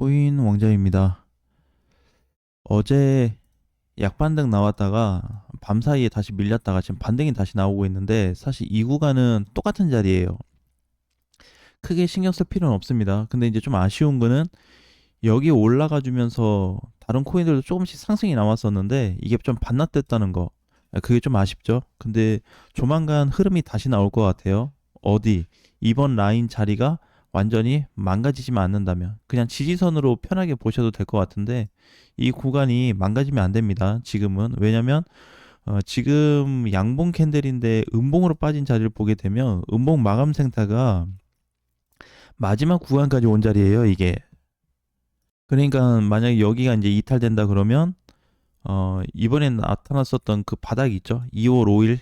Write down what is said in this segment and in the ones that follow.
코인 왕자입니다. 어제 약반등 나왔다가 밤사이에 다시 밀렸다가 지금 반등이 다시 나오고 있는데, 사실 이 구간은 똑같은 자리예요. 크게 신경 쓸 필요는 없습니다. 근데 이제 좀 아쉬운 거는 여기 올라가 주면서 다른 코인들도 조금씩 상승이 나왔었는데 이게 좀 반납됐다는 거. 그게 좀 아쉽죠. 근데 조만간 흐름이 다시 나올 것 같아요. 어디 이번 라인 자리가 완전히 망가지지만 않는다면 그냥 지지선으로 편하게 보셔도 될 것 같은데, 이 구간이 망가지면 안 됩니다. 지금은. 왜냐면 지금 양봉 캔들인데 음봉으로 빠진 자리를 보게 되면 음봉 마감 생타가 마지막 구간까지 온 자리예요, 이게. 그러니까 만약에 여기가 이제 이탈된다 그러면 이번에 나타났었던 그 바닥 있죠? 2월 5일,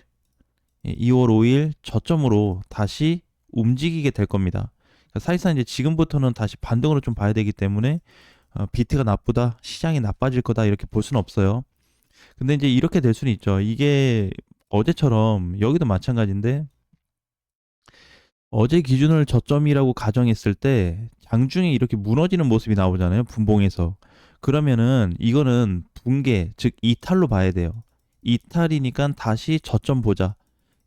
2월 5일 저점으로 다시 움직이게 될 겁니다. 그러니까 사실상 이제 지금부터는 다시 반등으로 좀 봐야 되기 때문에 비트가 나쁘다, 시장이 나빠질 거다 이렇게 볼 수는 없어요. 근데 이제 이렇게 될 수는 있죠. 이게 어제처럼 여기도 마찬가지인데, 어제 기준을 저점이라고 가정했을 때 장중에 이렇게 무너지는 모습이 나오잖아요. 분봉에서. 그러면은 이거는 붕괴, 즉 이탈로 봐야 돼요. 이탈이니까 다시 저점 보자.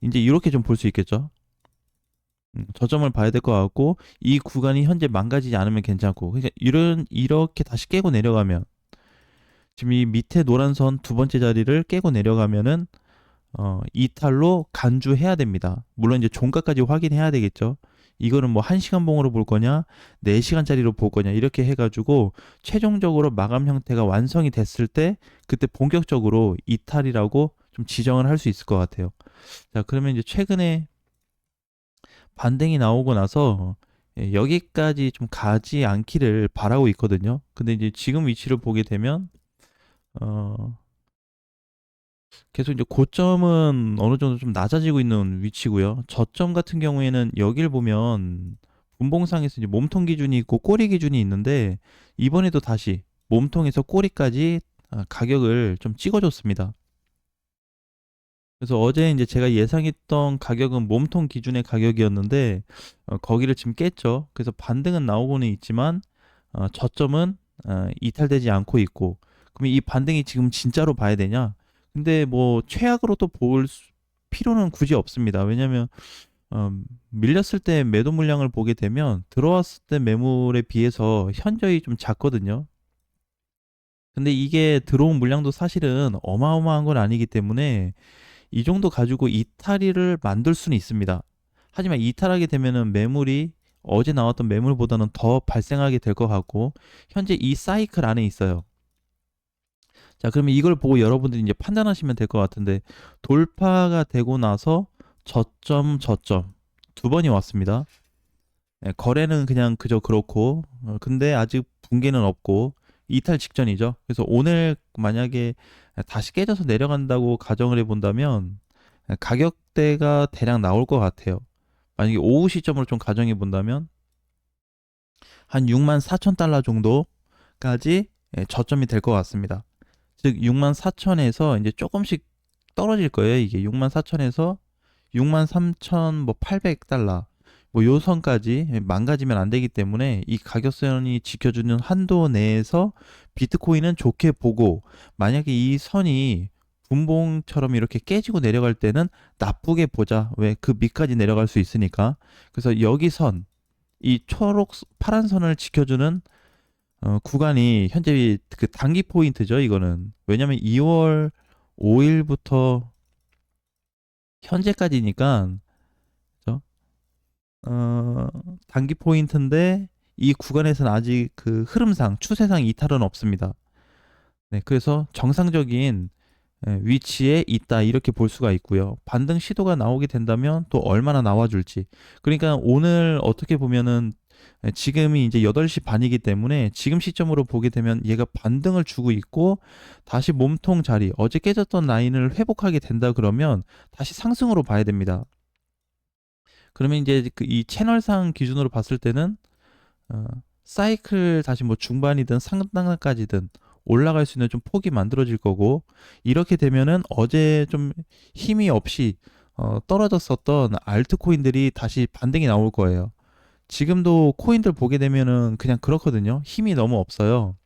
이제 이렇게 좀 볼 수 있겠죠. 저점을 봐야 될 것 같고, 이 구간이 현재 망가지지 않으면 괜찮고, 그러니까 이렇게 다시 깨고 내려가면, 지금 이 밑에 노란 선 두 번째 자리를 깨고 내려가면은 이탈로 간주해야 됩니다. 물론 이제 종가까지 확인해야 되겠죠. 이거는 뭐 1시간 봉으로 볼 거냐, 4시간짜리로 볼 거냐, 이렇게 해가지고 최종적으로 마감 형태가 완성이 됐을 때 그때 본격적으로 이탈이라고 좀 지정을 할 수 있을 것 같아요. 자, 그러면 이제 최근에 반등이 나오고 나서 여기까지 좀 가지 않기를 바라고 있거든요. 근데 이제 지금 위치를 보게 되면 어, 계속 이제 고점은 어느 정도 좀 낮아지고 있는 위치고요. 저점 같은 경우에는 여길 보면 분봉상에서 이제 몸통 기준이 있고 꼬리 기준이 있는데, 이번에도 다시 몸통에서 꼬리까지 가격을 좀 찍어줬습니다. 그래서 어제 이제 제가 예상했던 가격은 몸통 기준의 가격이었는데 거기를 지금 깼죠. 그래서 반등은 나오고는 있지만 저점은 이탈되지 않고 있고, 그럼 이 반등이 지금 진짜로 봐야 되냐? 근데 뭐 최악으로 또 볼 필요는 굳이 없습니다. 왜냐하면 어, 밀렸을 때 매도 물량을 보게 되면 들어왔을 때 매물에 비해서 현저히 좀 작거든요. 근데 이게 들어온 물량도 사실은 어마어마한 건 아니기 때문에 이 정도 가지고 이탈을 만들 수는 있습니다. 하지만 이탈하게 되면은 매물이 어제 나왔던 매물보다는 더 발생하게 될 것 같고, 현재 이 사이클 안에 있어요. 자, 그러면 이걸 보고 여러분들이 이제 판단하시면 될 것 같은데, 돌파가 되고 나서 저점 두 번이 왔습니다. 거래는 그냥 그저 그렇고, 근데 아직 붕괴는 없고 이탈 직전이죠. 그래서 오늘 만약에 다시 깨져서 내려간다고 가정을 해본다면 가격대가 대략 나올 것 같아요. 만약에 오후 시점으로 좀 가정해 본다면 한 6만 4천 달러 정도까지 저점이 될 것 같습니다. 즉 6만 4천에서 이제 조금씩 떨어질 거예요. 이게 6만 4천에서 6만 3천 뭐 800달러 뭐 요 선까지 망가지면 안 되기 때문에 이 가격선이 지켜주는 한도 내에서 비트코인은 좋게 보고, 만약에 이 선이 분봉처럼 이렇게 깨지고 내려갈 때는 나쁘게 보자. 왜? 그 밑까지 내려갈 수 있으니까. 그래서 여기 선, 이 초록 파란 선을 지켜주는 구간이 현재 그 단기 포인트죠. 이거는 왜냐면 2월 5일부터 현재까지니까, 그죠? 어, 단기 포인트인데 이 구간에서는 아직 그 흐름상 추세상 이탈은 없습니다. 네, 그래서 정상적인 위치에 있다 이렇게 볼 수가 있고요. 반등 시도가 나오게 된다면 또 얼마나 나와줄지. 그러니까 오늘 어떻게 보면은 지금이 이제 8시 반이기 때문에 지금 시점으로 보게 되면 얘가 반등을 주고 있고, 다시 몸통 자리, 어제 깨졌던 라인을 회복하게 된다 그러면 다시 상승으로 봐야 됩니다. 그러면 이제 그이 채널상 기준으로 봤을 때는 어, 사이클 다시 뭐 중반이든 상단까지든 올라갈 수 있는 좀 폭이 만들어질 거고, 이렇게 되면은 어제 좀 힘이 없이 떨어졌었던 알트코인들이 다시 반등이 나올 거예요. 지금도 코인들 보게 되면은 그냥 그렇거든요. 힘이 너무 없어요.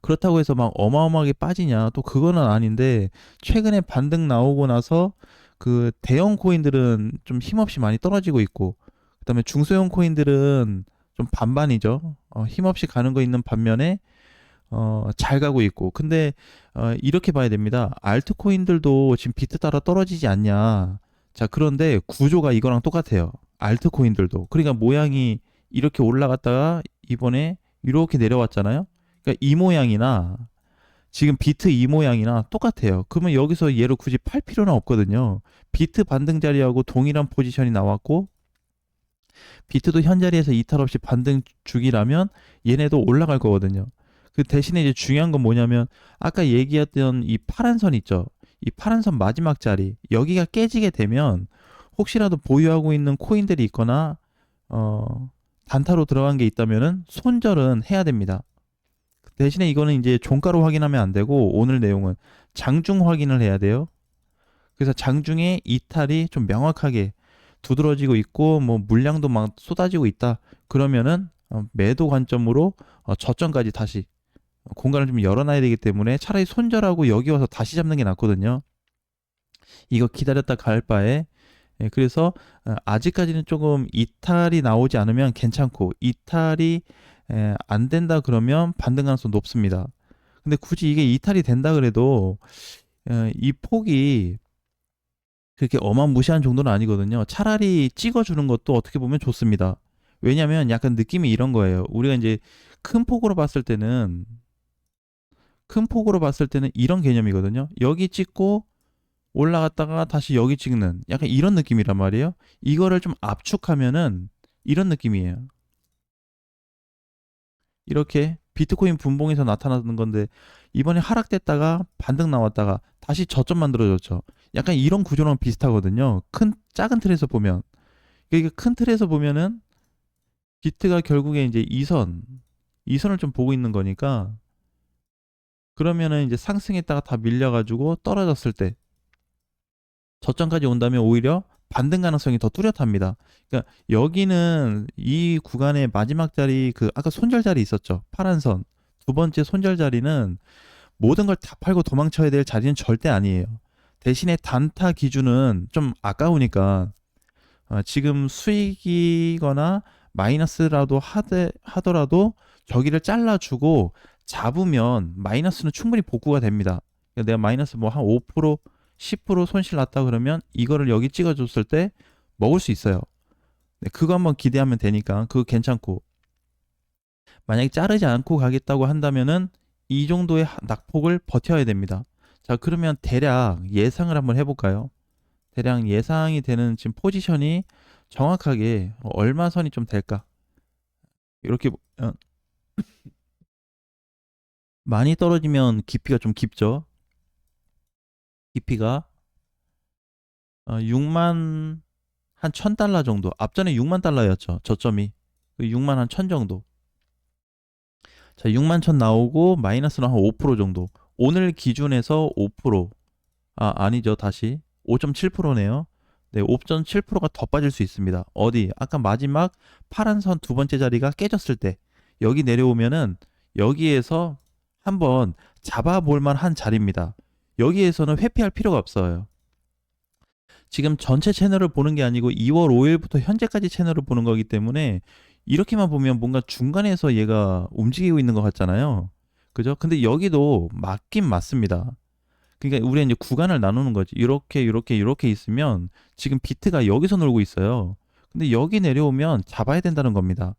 그렇다고 해서 막 어마어마하게 빠지냐? 또 그거는 아닌데 최근에 반등 나오고 나서 그 대형 코인들은 좀 힘없이 많이 떨어지고 있고 그다음에 중소형 코인들은 좀 반반이죠. 힘없이 가는 거 있는 반면에 잘 가고 있고. 근데 이렇게 봐야 됩니다. 알트코인들도 지금 비트 따라 떨어지지 않냐. 자, 그런데 구조가 이거랑 똑같아요. 알트코인들도. 그러니까 모양이 이렇게 올라갔다가 이번에 이렇게 내려왔잖아요. 그러니까 이 모양이나 지금 비트 이 모양이나 똑같아요. 그러면 여기서 얘를 굳이 팔 필요는 없거든요. 비트 반등 자리하고 동일한 포지션이 나왔고 비트도 현 자리에서 이탈 없이 반등 주기라면 얘네도 올라갈 거거든요. 그 대신에 이제 중요한 건 뭐냐면 아까 얘기했던 이 파란 선 있죠. 이 파란 선 마지막 자리 여기가 깨지게 되면 혹시라도 보유하고 있는 코인들이 있거나 단타로 들어간 게 있다면은 손절은 해야 됩니다. 대신에 이거는 이제 종가로 확인하면 안 되고 오늘 내용은 장중 확인을 해야 돼요. 그래서 장중에 이탈이 좀 명확하게 두드러지고 있고 뭐 물량도 막 쏟아지고 있다. 그러면은 매도 관점으로 저점까지 다시 공간을 좀 열어놔야 되기 때문에 차라리 손절하고 여기 와서 다시 잡는 게 낫거든요. 이거 기다렸다 갈 바에 그래서 아직까지는 조금 이탈이 나오지 않으면 괜찮고 이탈이 안 된다 그러면 반등 가능성 높습니다. 근데 굳이 이게 이탈이 된다 그래도 이 폭이 그렇게 어마무시한 정도는 아니거든요. 차라리 찍어주는 것도 어떻게 보면 좋습니다. 왜냐면 약간 느낌이 이런 거예요. 우리가 이제 큰 폭으로 봤을 때는 큰 폭으로 봤을 때는 이런 개념이거든요. 여기 찍고 올라갔다가 다시 여기 찍는 약간 이런 느낌이란 말이에요. 이거를 좀 압축하면은 이런 느낌이에요. 이렇게 비트코인 분봉에서 나타나는 건데 이번에 하락됐다가 반등 나왔다가 다시 저점 만들어졌죠. 약간 이런 구조랑 비슷하거든요. 큰 작은 틀에서 보면 이게 큰 틀에서 보면은 비트가 결국에 이제 이선을 좀 보고 있는 거니까 그러면은 이제 상승했다가 다 밀려가지고 떨어졌을 때 저점까지 온다면 오히려 반등 가능성이 더 뚜렷합니다. 그러니까 여기는 이 구간의 마지막 자리 그 아까 손절 자리 있었죠. 파란 선. 두 번째 손절 자리는 모든 걸 다 팔고 도망쳐야 될 자리는 절대 아니에요. 대신에 단타 기준은 좀 아까우니까 지금 수익이거나 마이너스라도 하더라도 저기를 잘라주고 잡으면 마이너스는 충분히 복구가 됩니다. 그러니까 내가 마이너스 뭐 한 5%, 10% 손실 났다 그러면 이거를 여기 찍어줬을 때 먹을 수 있어요. 네, 그거 한번 기대하면 되니까 그거 괜찮고 만약에 자르지 않고 가겠다고 한다면은 이 정도의 낙폭을 버텨야 됩니다. 자, 그러면 대략 예상을 한번 해볼까요? 대략 예상이 되는 지금 포지션이 정확하게 얼마 선이 좀 될까? 이렇게 많이 떨어지면 깊이가 좀 깊죠. 깊이가 6만 한 1000달러 정도. 앞전에 6만 달러였죠. 저점이. 6만 한 1000 정도. 자, 6만 1000 나오고 마이너스는 한 5% 정도. 오늘 기준에서 5%. 아니죠. 다시 5.7%네요. 네, 5.7%가 더 빠질 수 있습니다. 어디? 아까 마지막 파란 선 두 번째 자리가 깨졌을 때 여기 내려오면은 여기에서 한번 잡아볼 만한 자리입니다. 여기에서는 회피할 필요가 없어요. 지금 전체 채널을 보는 게 아니고 2월 5일부터 현재까지 채널을 보는 거기 때문에 이렇게만 보면 뭔가 중간에서 얘가 움직이고 있는 것 같잖아요. 그죠? 근데 여기도 맞긴 맞습니다. 그러니까 우리가 이제 구간을 나누는 거지. 이렇게 있으면 지금 비트가 여기서 놀고 있어요. 근데 여기 내려오면 잡아야 된다는 겁니다.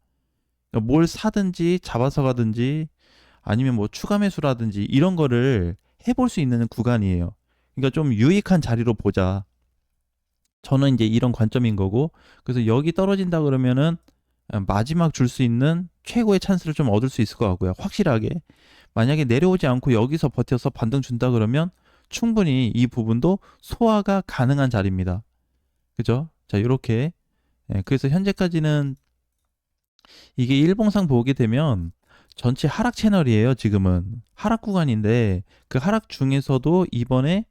그러니까 뭘 사든지 잡아서 가든지 아니면 뭐 추가 매수라든지 이런 거를 해볼 수 있는 구간이에요. 그러니까 좀 유익한 자리로 보자. 저는 이제 이런 관점인 거고, 그래서 여기 떨어진다 그러면은 마지막 줄 수 있는 최고의 찬스를 좀 얻을 수 있을 것 같고요. 확실하게. 만약에 내려오지 않고 여기서 버텨서 반등 준다 그러면 충분히 이 부분도 소화가 가능한 자리입니다. 그죠? 자, 이렇게. 그래서 현재까지는 이게 일봉상 보게 되면 전체 하락 채널이에요, 지금은. 하락 구간인데 그 하락 중에서도 이번에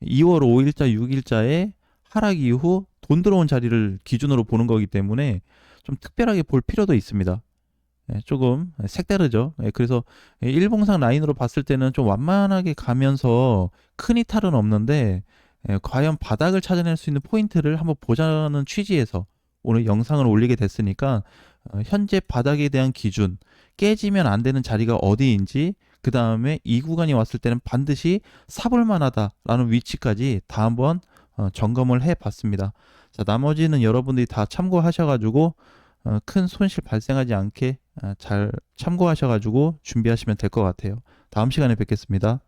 2월 5일자, 6일자에 하락 이후 돈 들어온 자리를 기준으로 보는 거기 때문에 좀 특별하게 볼 필요도 있습니다. 조금 색다르죠. 그래서 일봉상 라인으로 봤을 때는 좀 완만하게 가면서 큰 이탈은 없는데 과연 바닥을 찾아낼 수 있는 포인트를 한번 보자는 취지에서 오늘 영상을 올리게 됐으니까 현재 바닥에 대한 기준, 깨지면 안 되는 자리가 어디인지, 그 다음에 이 구간이 왔을 때는 반드시 사볼 만하다라는 위치까지 다 한번 점검을 해 봤습니다. 자, 나머지는 여러분들이 다 참고하셔가지고 큰 손실 발생하지 않게 잘 참고하셔가지고 준비하시면 될 것 같아요. 다음 시간에 뵙겠습니다.